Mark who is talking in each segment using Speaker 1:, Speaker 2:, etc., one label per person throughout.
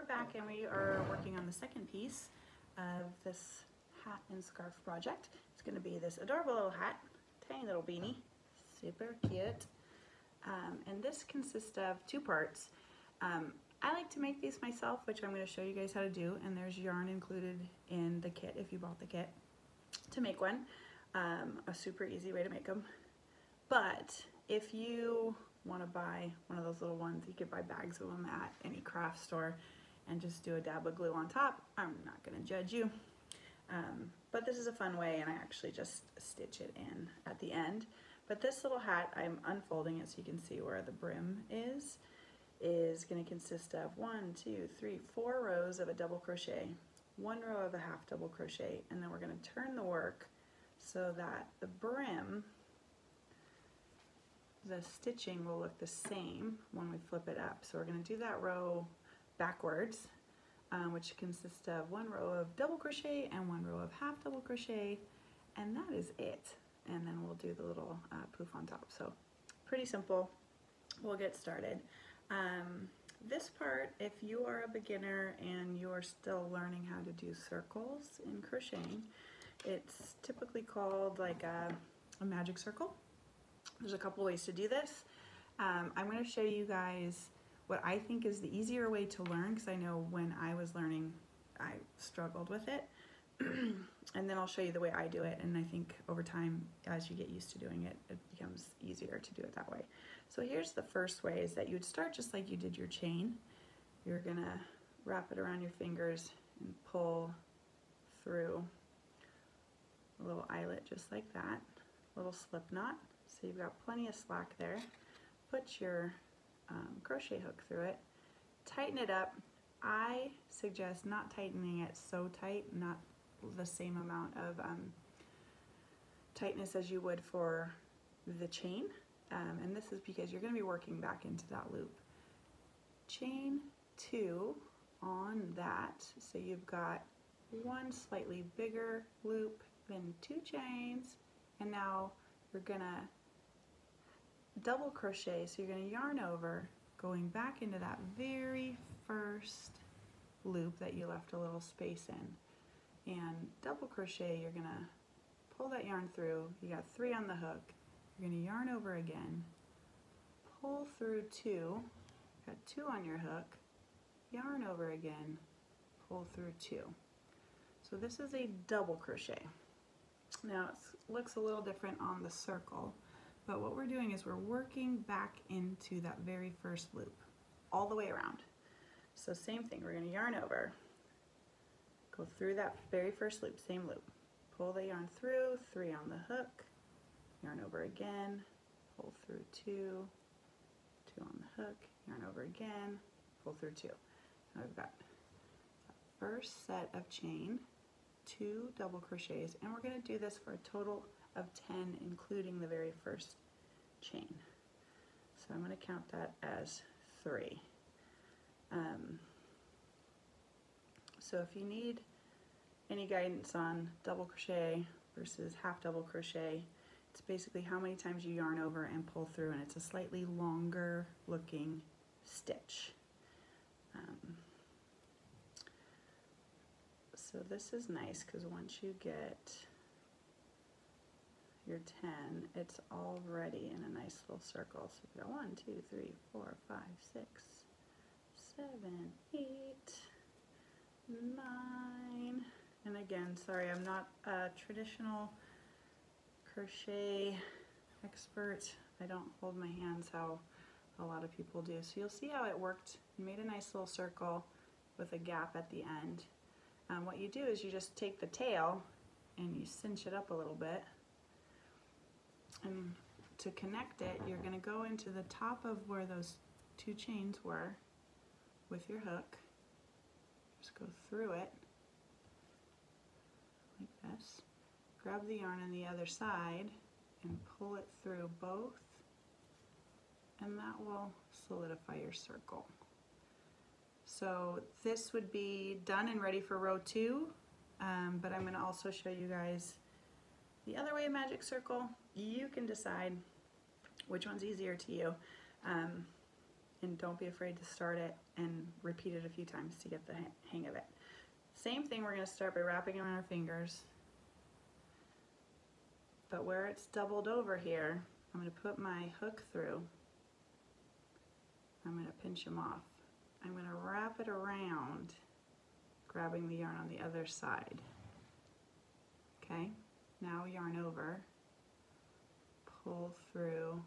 Speaker 1: we're back and we are working on the second piece of this hat and scarf project. It's going to be this adorable little hat, tiny little beanie, super cute. And this consists of two parts. I like to make these myself, which I'm going to show you guys how to do, and there's yarn included in the kit if you bought the kit to make one. A super easy way to make them. But if you want to buy one of those little ones, you could buy bags of them at any craft store and just do a dab of glue on top. I'm not going to judge you. But this is a fun way, and I actually just stitch it in at the end. But this little hat, I'm unfolding it so you can see where the brim is going to consist of 4 rows of a double crochet, 1 row of a half double crochet, and then we're going to turn the work so that the brim, the stitching will look the same when we flip it up. So we're going to do that row backwards, which consists of 1 row of double crochet and 1 row of half double crochet, and that is it. And then we'll do the little poof on top. So pretty simple. We'll get started. This part, if you are a beginner and you're still learning how to do circles in crocheting, it's typically called like a magic circle. There's a couple ways to do this. I'm going to show you guys what I think is the easier way to learn, because I know when I was learning I struggled with it. And then I'll show you the way I do it, and I think over time, as you get used to doing it, it becomes easier to do it that way. So here's the first way, is that you would start just like you did your chain. You're gonna wrap it around your fingers and pull through a little eyelet just like that, little slip knot, so you've got plenty of slack there. Put your crochet hook through it, tighten it up. I suggest not tightening it so tight, not the same amount of tightness as you would for the chain, and this is because you're going to be working back into that loop. Chain 2 on that, so you've got 1 slightly bigger loop, then 2 chains, and now you're going to double crochet, so you're going to yarn over, going back into that very first loop that you left a little space in, and double crochet. You're going to pull that yarn through. You got 3 on the hook. You're going to yarn over again, pull through 2, got 2 on your hook, yarn over again, pull through 2. So this is a double crochet. Now it looks a little different on the circle, but what we're doing is we're working back into that very first loop all the way around. So same thing, we're going to yarn over, go through that very first loop, same loop, pull the yarn through, 3 on the hook, yarn over again, pull through 2, 2 on the hook, yarn over again, pull through 2. Now we've got that first set of chain, 2 double crochets, and we're going to do this for a total of 10, including the very first chain. So I'm going to count that as 3. So if you need any guidance on double crochet versus half double crochet, it's basically how many times you yarn over and pull through, and it's a slightly longer looking stitch. So this is nice because once you get your 10, it's already in a nice little circle. So we've got 1, 2, 3, 4, 5, 6, 7, 8, 9, and again, sorry, I'm not a traditional crochet expert. I don't hold my hands how a lot of people do. So you'll see how it worked. You made a nice little circle with a gap at the end. What you do is you just take the tail and you cinch it up a little bit, and to connect it, you're going to go into the top of where those 2 chains were with your hook. Just go through it like this, grab the yarn on the other side and pull it through both, and that will solidify your circle. So this would be done and ready for row 2, but I'm going to also show you guys the other way of magic circle. You can decide which one's easier to you. and don't be afraid to start it and repeat it a few times to get the hang of it. Same thing, we're going to start by wrapping around our fingers, but where it's doubled over here, I'm going to put my hook through. I'm going to pinch them off. I'm going to wrap it around, grabbing the yarn on the other side. Okay, now yarn over, pull through,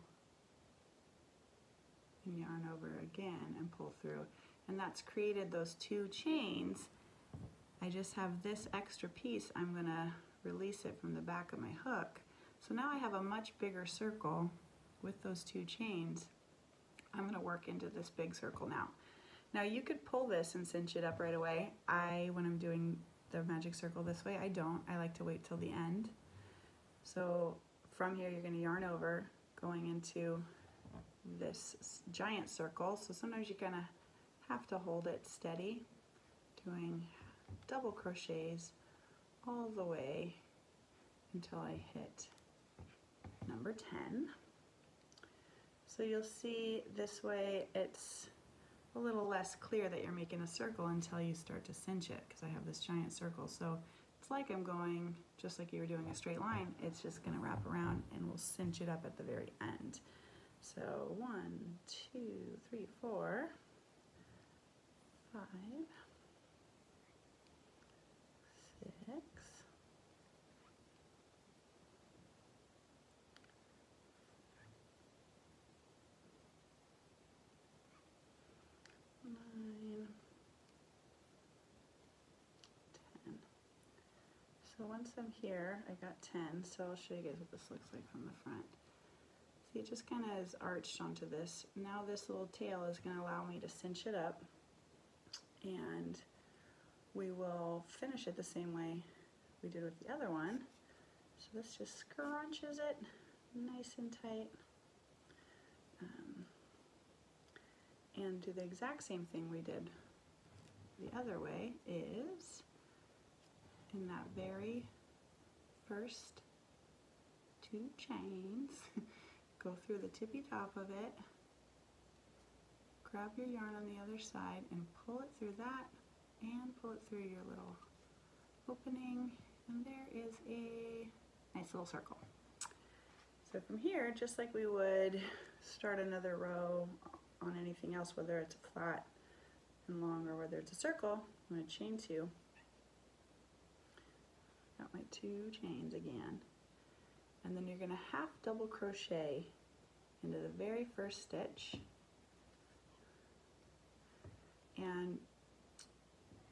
Speaker 1: and yarn over again and pull through. And that's created those two chains. I just have this extra piece. I'm going to release it from the back of my hook. So now I have a much bigger circle with those two chains. I'm going to work into this big circle now. Now you could pull this and cinch it up right away. When I'm doing the magic circle this way, I don't. I like to wait till the end. So from here you're going to yarn over, going into this giant circle. So sometimes you're going to have to hold it steady, doing double crochets all the way until I hit number 10. So you'll see this way it's a little less clear that you're making a circle until you start to cinch it, because I have this giant circle. So it's like I'm going, just like you were doing a straight line, it's just going to wrap around and we'll cinch it up at the very end. So 1, 2, 3, 4, 5, 6, 9, 10. So once I'm here, I got 10, so I'll show you guys what this looks like from the front. See, it just kind of is arched onto this. Now this little tail is going to allow me to cinch it up, and we will finish it the same way we did with the other one. So this just scrunches it nice and tight. And do the exact same thing we did the other way, is in that very first two chains, go through the tippy top of it, grab your yarn on the other side and pull it through that and pull it through your little opening, and there is a nice little circle. So from here, just like we would start another row on anything else, whether it's a flat and long or whether it's a circle, I'm going to chain 2. Got my 2 chains again. And then you're going to half double crochet into the very first stitch. And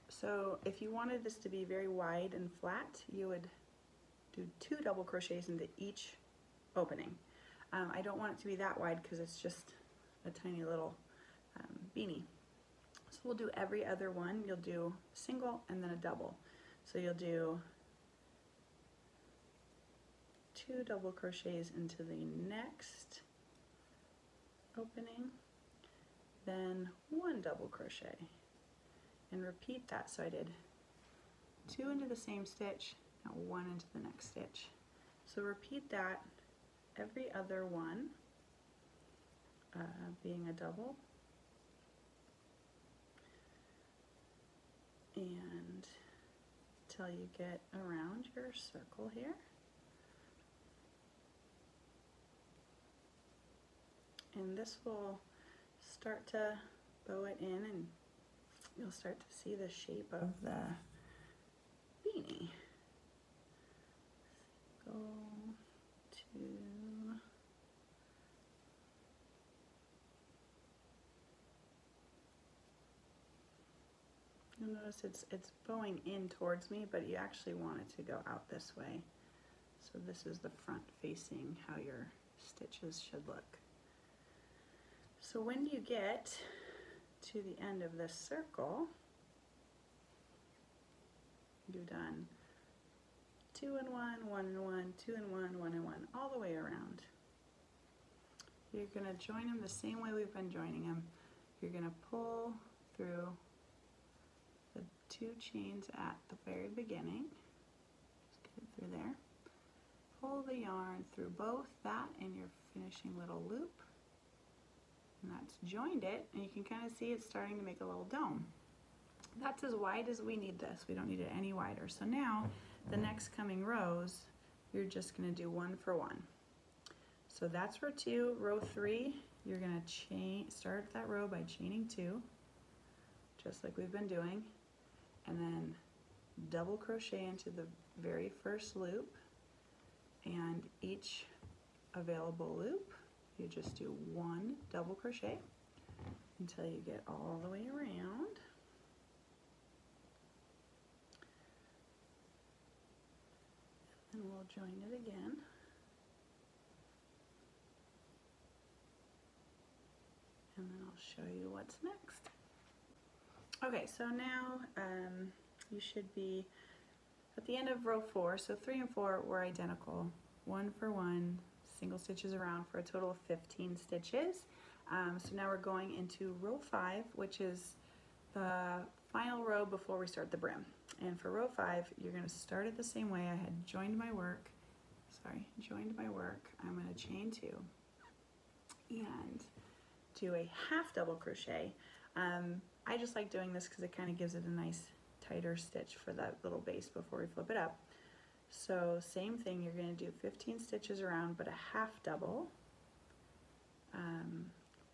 Speaker 1: so if you wanted this to be very wide and flat, you would do 2 double crochets into each opening. I don't want it to be that wide because it's just a tiny little beanie. So we'll do every other one. You'll do a single and then a double. So you'll do 2 double crochets into the next opening, then 1 double crochet, and repeat that. So I did 2 into the same stitch, now 1 into the next stitch. So repeat that every other one, being a double, and till you get around your circle here. And this will start to bow it in, and you'll start to see the shape of the beanie. Go to you'll notice it's bowing in towards me, but you actually want it to go out this way. So this is the front facing how your stitches should look. So when you get to the end of this circle, you've done 2 and 1, 1 and 1, 2 and 1, 1 and 1, all the way around. You're going to join them the same way we've been joining them. You're going to pull through the 2 chains at the very beginning. Just get it through there. Pull the yarn through both that and your finishing little loop. and that's joined it, and you can kind of see it's starting to make a little dome. That's as wide as we need this. We don't need it any wider. So now the next coming rows, you're just going to do 1 for 1. So that's row 2. Row 3, you're going to start that row by chaining 2, just like we've been doing, and then double crochet into the very first loop, and each available loop you just do 1 double crochet until you get all the way around. And we'll join it again. And then I'll show you what's next. Okay, so now you should be at the end of row 4. So 3 and 4 were identical. 1 for 1, single stitches around for a total of 15 stitches. So now we're going into row 5, which is the final row before we start the brim. And for row 5, you're going to start it the same way. I had joined my work. I'm going to chain 2 and do a half double crochet. I just like doing this because it kind of gives it a nice tighter stitch for that little base before we flip it up. So same thing, you're going to do 15 stitches around, but a half double,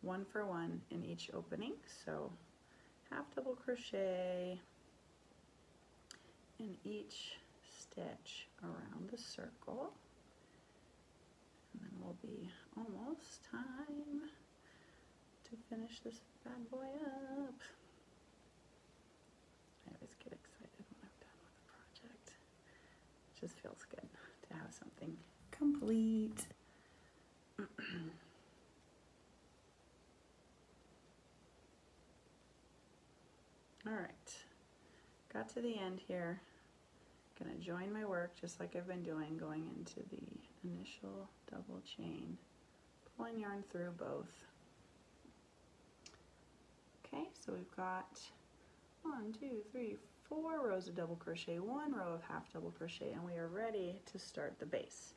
Speaker 1: 1 for 1 in each opening. So half double crochet in each stitch around the circle, and then we'll be almost time to finish this bad boy up. I always get excited when I'm done with a project. It just feels good to have something complete. All right, got to the end here. Gonna join my work just like I've been doing, going into the initial double chain, pulling yarn through both. Okay, so we've got 1, 2, 3, 4 rows of double crochet, 1 row of half double crochet, and we are ready to start the base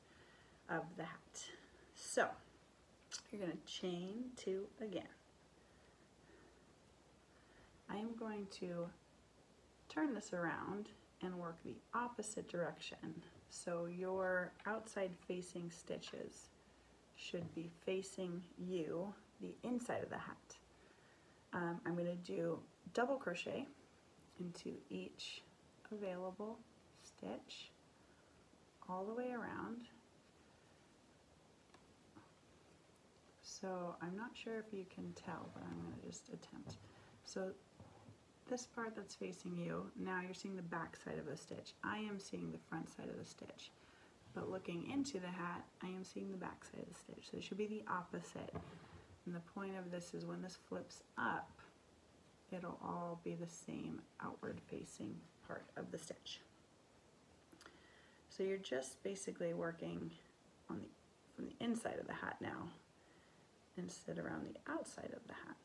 Speaker 1: of the hat. So you're going to chain 2 again. I am going to turn this around and work the opposite direction. So your outside facing stitches should be facing you, the inside of the hat. I'm going to do double crochet into each available stitch all the way around. So I'm not sure if you can tell, but I'm going to just attempt. So this part that's facing you, now you're seeing the back side of the stitch. I am seeing the front side of the stitch. But looking into the hat, I am seeing the back side of the stitch. So it should be the opposite. And the point of this is when this flips up, it'll all be the same outward facing part of the stitch. So you're just basically working on from the inside of the hat now instead around the outside of the hat.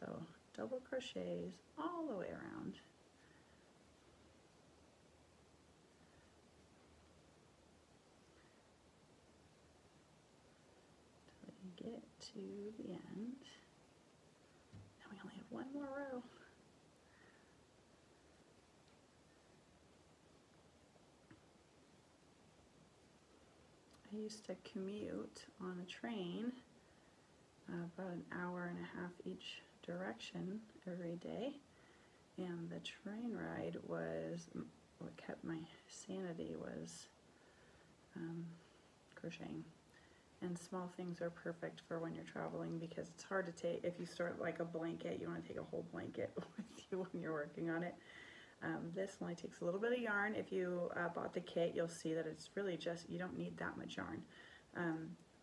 Speaker 1: So double crochets all the way around. Until you get to the end. Now we only have 1 more row. I used to commute on a train about an hour and a half each direction every day, and the train ride was what kept my sanity, was crocheting. And small things are perfect for when you're traveling, because it's hard to take, if you start like a blanket, you want to take a whole blanket with you when you're working on it. This only takes a little bit of yarn. If you bought the kit, you'll see that it's really just, you don't need that much yarn,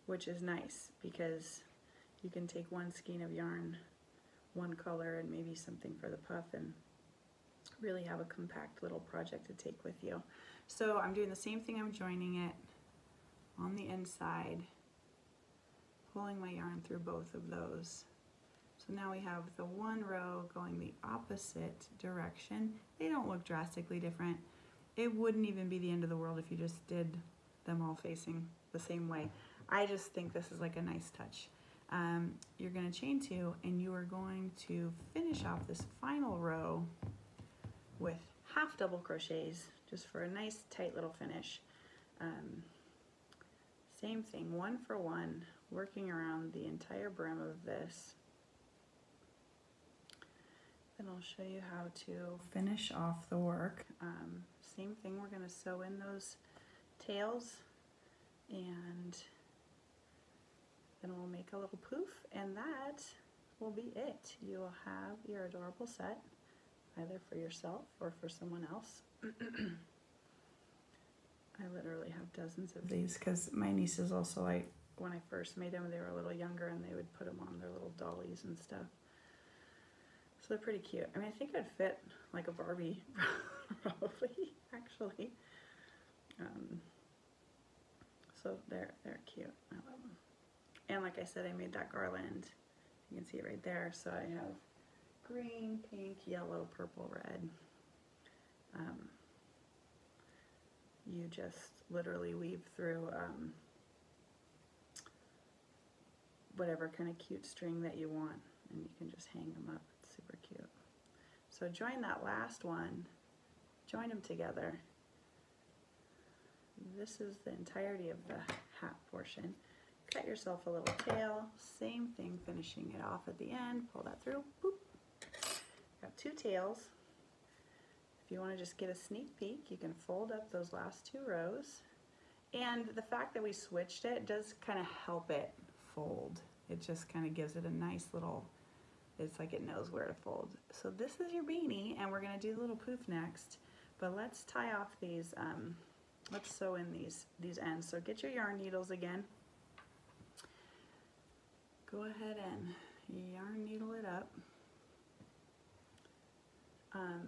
Speaker 1: which is nice because you can take 1 skein of yarn, 1 color, and maybe something for the puff, and really have a compact little project to take with you. So I'm doing the same thing. I'm joining it on the inside, pulling my yarn through both of those. So now we have the 1 row going the opposite direction. They don't look drastically different. It wouldn't even be the end of the world if you just did them all facing the same way. I just think this is like a nice touch. you're going to chain 2 and you are going to finish off this final row with half double crochets just for a nice tight little finish. Same thing, 1 for 1, working around the entire brim of this. Then I'll show you how to finish off the work. Same thing, we're going to sew in those tails, and then we'll make a little poof, and that will be it. You will have your adorable set, either for yourself or for someone else. I literally have dozens of these because my nieces also, like, when I first made them, they were a little younger and they would put them on their little dollies and stuff. So they're pretty cute. I mean, I think I'd fit like a Barbie, probably, actually. So they're cute. I love them. And like I said, I made that garland. You can see it right there. So I have green, pink, yellow, purple, red. You just literally weave through whatever kind of cute string that you want, and you can just hang them up. It's super cute. So join that last one, join them together. This is the entirety of the hat portion. Cut yourself a little tail, same thing, finishing it off at the end, pull that through, boop. Got 2 tails. If you want to just get a sneak peek, you can fold up those last 2 rows. And the fact that we switched it does kind of help it fold. It just kind of gives it a nice little, it's like it knows where to fold. So this is your beanie, and we're going to do the little poof next. But let's tie off these, let's sew in these ends. So get your yarn needles again. Go ahead and yarn needle it up.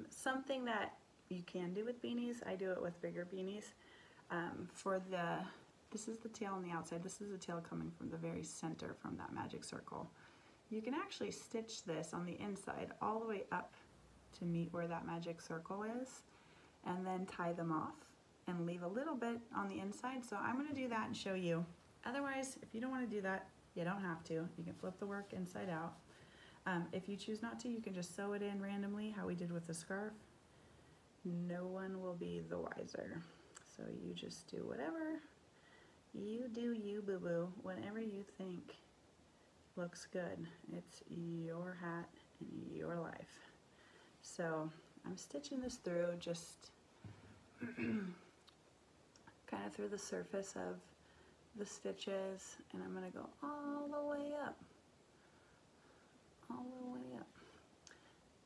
Speaker 1: Something that you can do with beanies, I do it with bigger beanies. This is the tail on the outside, this is the tail coming from the very center from that magic circle. You can actually stitch this on the inside all the way up to meet where that magic circle is, and then tie them off and leave a little bit on the inside. So I'm going to do that and show you. Otherwise, if you don't want to do that, you don't have to. You can flip the work inside out. If you choose not to, you can just sew it in randomly, how we did with the scarf. No one will be the wiser. So you just do whatever you do, you boo-boo, whenever you think looks good. It's your hat and your life. So I'm stitching this through, just kind of through the surface of the stitches, and I'm going to go all the way up. All the way up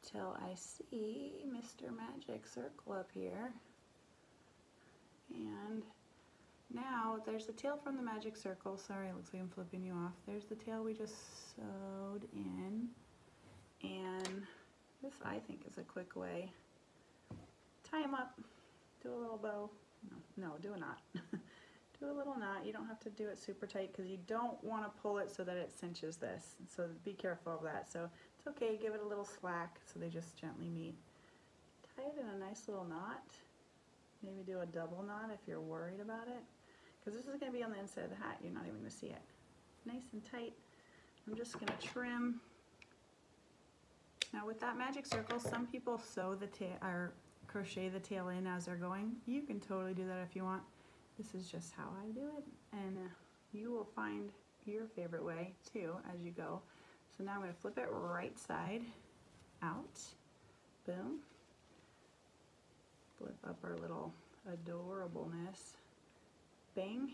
Speaker 1: till I see Mr. Magic Circle up here. And now there's the tail from the magic circle. Sorry, it looks like I'm flipping you off. There's the tail we just sewed in. And this, I think, is a quick way. Tie them up, do a little bow. No, do a knot. Do a little knot. You don't have to do it super tight because you don't want to pull it so that it cinches this. So be careful of that. So it's okay, give it a little slack so they just gently meet. Tie it in a nice little knot. Maybe do a double knot if you're worried about it. Because this is going to be on the inside of the hat. You're not even going to see it. Nice and tight. I'm just going to trim. Now with that magic circle, some people sew the tail or crochet the tail in as they're going. You can totally do that if you want. This is just how I do it, and you will find your favorite way too as you go. So now I'm going to flip it right side out. Boom. Flip up our little adorableness. Bang.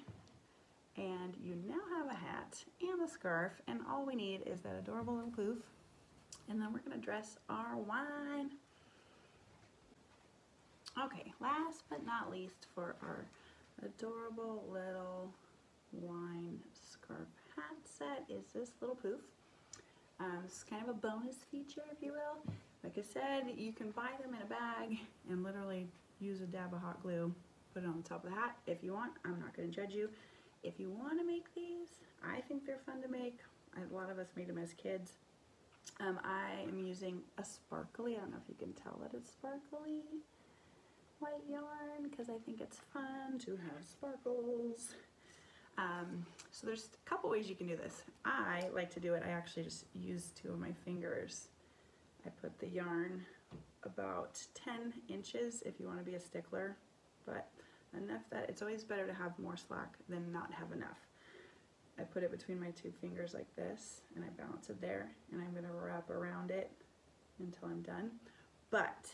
Speaker 1: And you now have a hat and a scarf, and all we need is that adorable little poof. And then we're going to dress our wine. Okay, last but not least for our adorable little wine scarf hat set is this little poof. It's kind of a bonus feature, if you will. Like I said, you can buy them in a bag and literally use a dab of hot glue, put it on the top of the hat if you want. I'm not going to judge you. If you want to make these, I think they're fun to make. A lot of us made them as kids. I am using a sparkly, I don't know if you can tell that it's sparkly, white yarn, because I think it's fun to have sparkles. So there's a couple ways you can do this. I like to do it, I actually just use 2 of my fingers. I put the yarn about 10 inches if you want to be a stickler, but enough that it's always better to have more slack than not have enough. I put it between my 2 fingers like this, and I balance it there, and I'm going to wrap around it until I'm done. But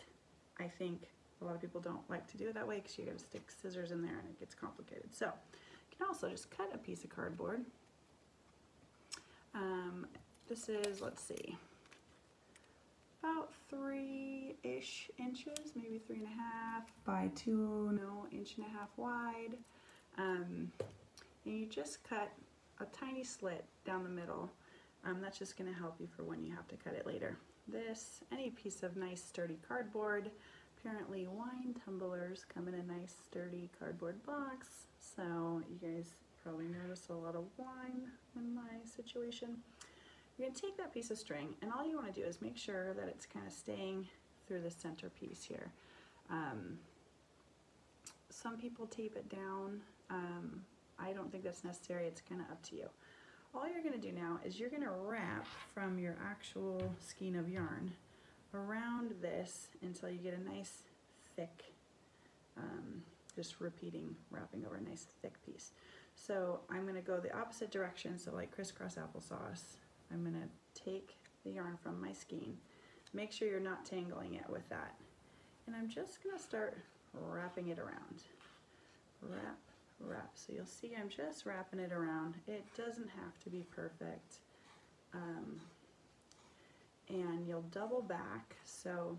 Speaker 1: I think a lot of people don't like to do it that way because you got to stick scissors in there and it gets complicated. So you can also just cut a piece of cardboard. This is, let's see, about 3-ish inches, maybe 3.5 by 2, no, 1.5 inches wide. And you just cut a tiny slit down the middle. That's just going to help you for when you have to cut it later. This, any piece of nice sturdy cardboard. Apparently wine tumblers come in a nice sturdy cardboard box, so you guys probably notice a lot of wine in my situation. You're going to take that piece of string, and all you want to do is make sure that it's kind of staying through the center piece here. Some people tape it down. I don't think that's necessary. It's kind of up to you. All you're going to do now is you're going to wrap from your actual skein of yarn around this until you get a nice thick, just repeating, wrapping over a nice thick piece. So I'm going to go the opposite direction, so like crisscross applesauce. I'm going to take the yarn from my skein. Make sure you're not tangling it with that. And I'm just going to start wrapping it around. Wrap, wrap. So you'll see I'm just wrapping it around. It doesn't have to be perfect. And you'll double back, so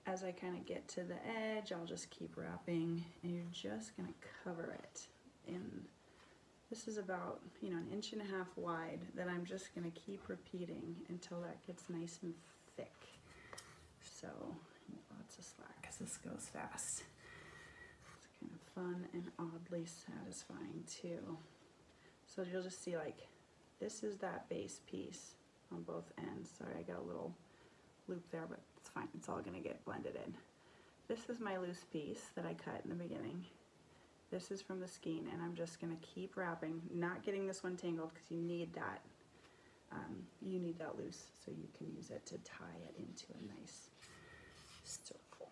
Speaker 1: as I kind of get to the edge, I'll just keep wrapping, and you're just going to cover it. And this is about, you know, 1.5 inches wide that I'm just going to keep repeating until that gets nice and thick. So lots of slack because this goes fast. It's kind of fun and oddly satisfying too. So you'll just see, like, this is that base piece on both ends. Sorry, I got a little loop there, but it's fine. It's all going to get blended in. This is my loose piece that I cut in the beginning. This is from the skein, and I'm just going to keep wrapping, not getting this one tangled because you need that. You need that loose so you can use it to tie it into a nice circle.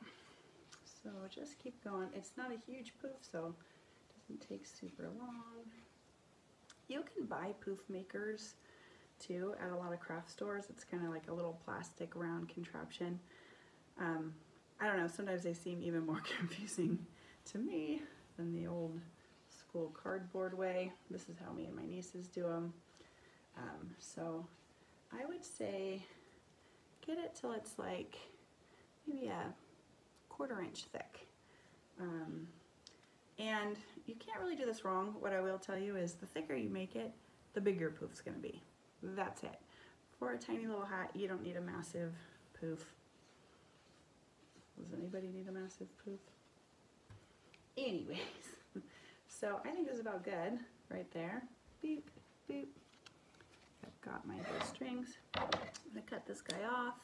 Speaker 1: So just keep going. It's not a huge poof, so it doesn't take super long. You can buy poof makers too at a lot of craft stores. It's kind of like a little plastic round contraption. I don't know, sometimes they seem even more confusing to me than the old school cardboard way. This is how me and my nieces do them. So I would say get it till it's like maybe a 1/4 inch thick. And you can't really do this wrong. What I will tell you is the thicker you make it, the bigger poof's gonna be. That's it. For a tiny little hat, you don't need a massive poof. Does anybody need a massive poof? Anyways, so I think this is about good right there. Beep, beep. I've got my strings. I'm gonna cut this guy off.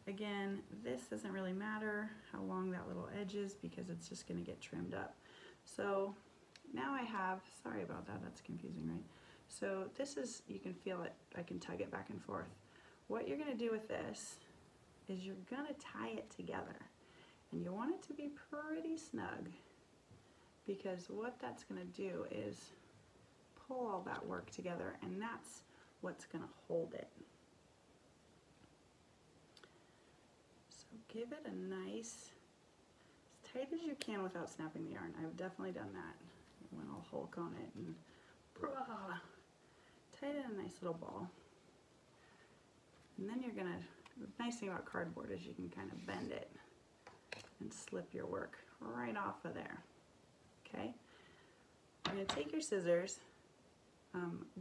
Speaker 1: Again, this doesn't really matter how long that little edge is because it's just gonna get trimmed up. So now I have, sorry about that, that's confusing, right? So this is, you can feel it, I can tug it back and forth. What you're gonna do with this is you're gonna tie it together. And you want it to be pretty snug because what that's gonna do is pull all that work together, and that's what's gonna hold it. So give it a nice, as tight as you can without snapping the yarn. I've definitely done that. I went all Hulk on it and tight it in a nice little ball. And then you're gonna, the nice thing about cardboard is you can kind of bend it and slip your work right off of there. Okay? You're gonna take your scissors.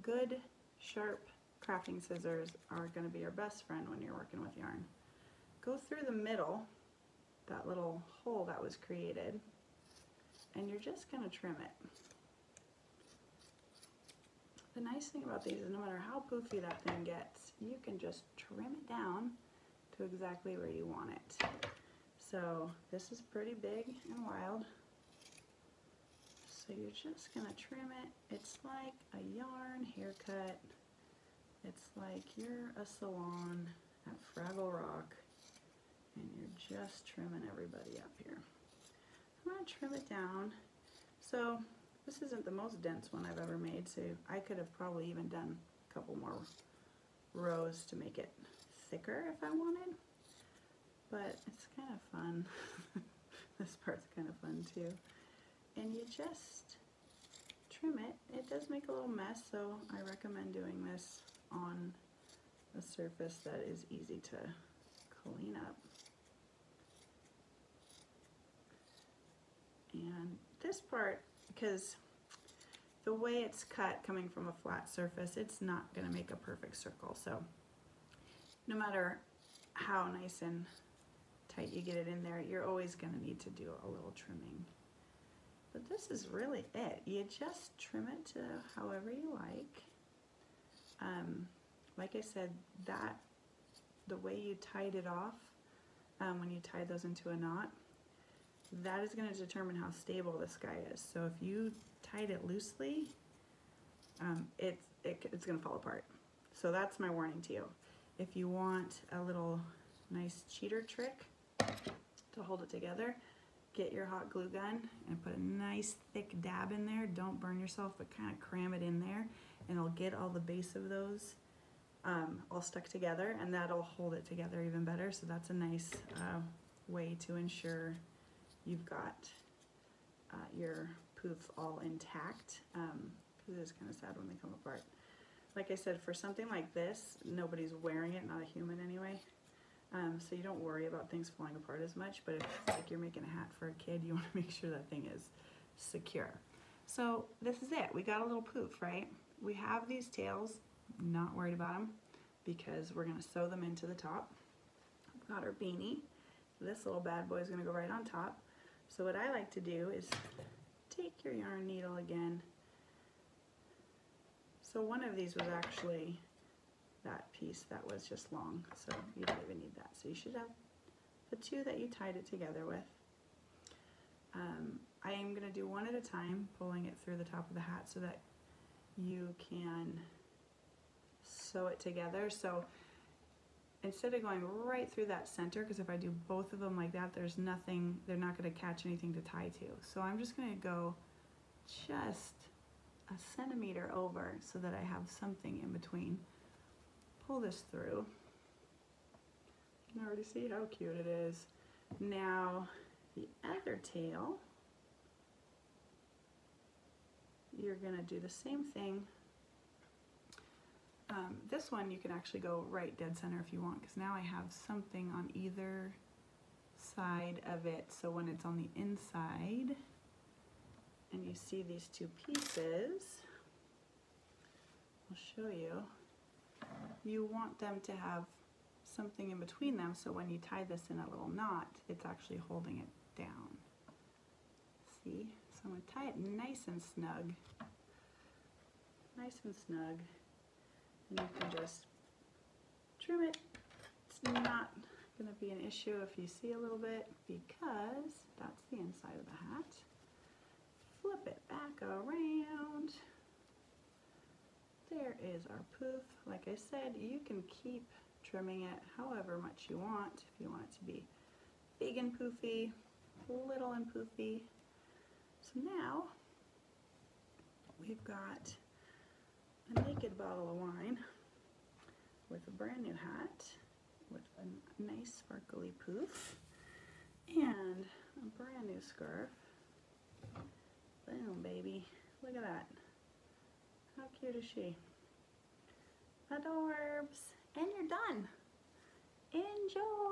Speaker 1: Good, sharp crafting scissors are gonna be your best friend when you're working with yarn. Go through the middle, that little hole that was created, and you're just gonna trim it. The nice thing about these is no matter how poofy that thing gets, you can just trim it down to exactly where you want it. So this is pretty big and wild. So you're just gonna trim it. It's like a yarn haircut. It's like you're a salon at Fraggle Rock and you're just trimming everybody up here. I'm gonna trim it down. So this isn't the most dense one I've ever made, so I could have probably even done a couple more rows to make it thicker if I wanted, but it's kind of fun. This part's kind of fun too. And you just trim it. It does make a little mess, so I recommend doing this on a surface that is easy to clean up. And this part, because the way it's cut coming from a flat surface, it's not going to make a perfect circle. So no matter how nice and tight you get it in there, you're always going to need to do a little trimming. But this is really it. You just trim it to however you like. Like I said, the way you tied it off, when you tied those into a knot, that is going to determine how stable this guy is. So if you tied it loosely, it's going to fall apart. So that's my warning to you. If you want a little nice cheater trick to hold it together, get your hot glue gun and put a nice thick dab in there. Don't burn yourself, but kind of cram it in there, and it'll get all the base of those all stuck together, and that'll hold it together even better. So that's a nice way to ensure you've got your poof all intact, because it's kind of sad when they come apart. Like I said, for something like this, nobody's wearing it, not a human anyway. So you don't worry about things falling apart as much, but if it's like you're making a hat for a kid, you want to make sure that thing is secure. So this is it. We got a little poof, right? We have these tails, not worried about them, because we're going to sew them into the top. We've got our beanie. This little bad boy is going to go right on top. So what I like to do is take your yarn needle again. So one of these was actually that piece that was just long, so you don't even need that. So you should have the two that you tied it together with. I am going to do one at a time, pulling it through the top of the hat so that you can sew it together. So instead of going right through that center, because if I do both of them like that, there's nothing, they're not going to catch anything to tie to. So I'm just going to go just a centimeter over so that I have something in between. Pull this through. You can already see how cute it is. Now the other tail, you're going to do the same thing. This one you can actually go right dead center if you want, because now I have something on either side of it. So when it's on the inside and you see these two pieces, I'll show you, you want them to have something in between them, so when you tie this in a little knot, it's actually holding it down. See? So I'm going to tie it nice and snug. Nice and snug. And you can just trim it. It's not going to be an issue if you see a little bit, because that's the inside of the hat. Flip it back around. There is our poof. Like I said, you can keep trimming it however much you want. If you want it to be big and poofy, little and poofy. So now we've got a naked bottle of wine with a brand new hat with a nice sparkly poof and a brand new scarf. Boom, baby. Look at that. How cute is she? Adorbs. And you're done. Enjoy!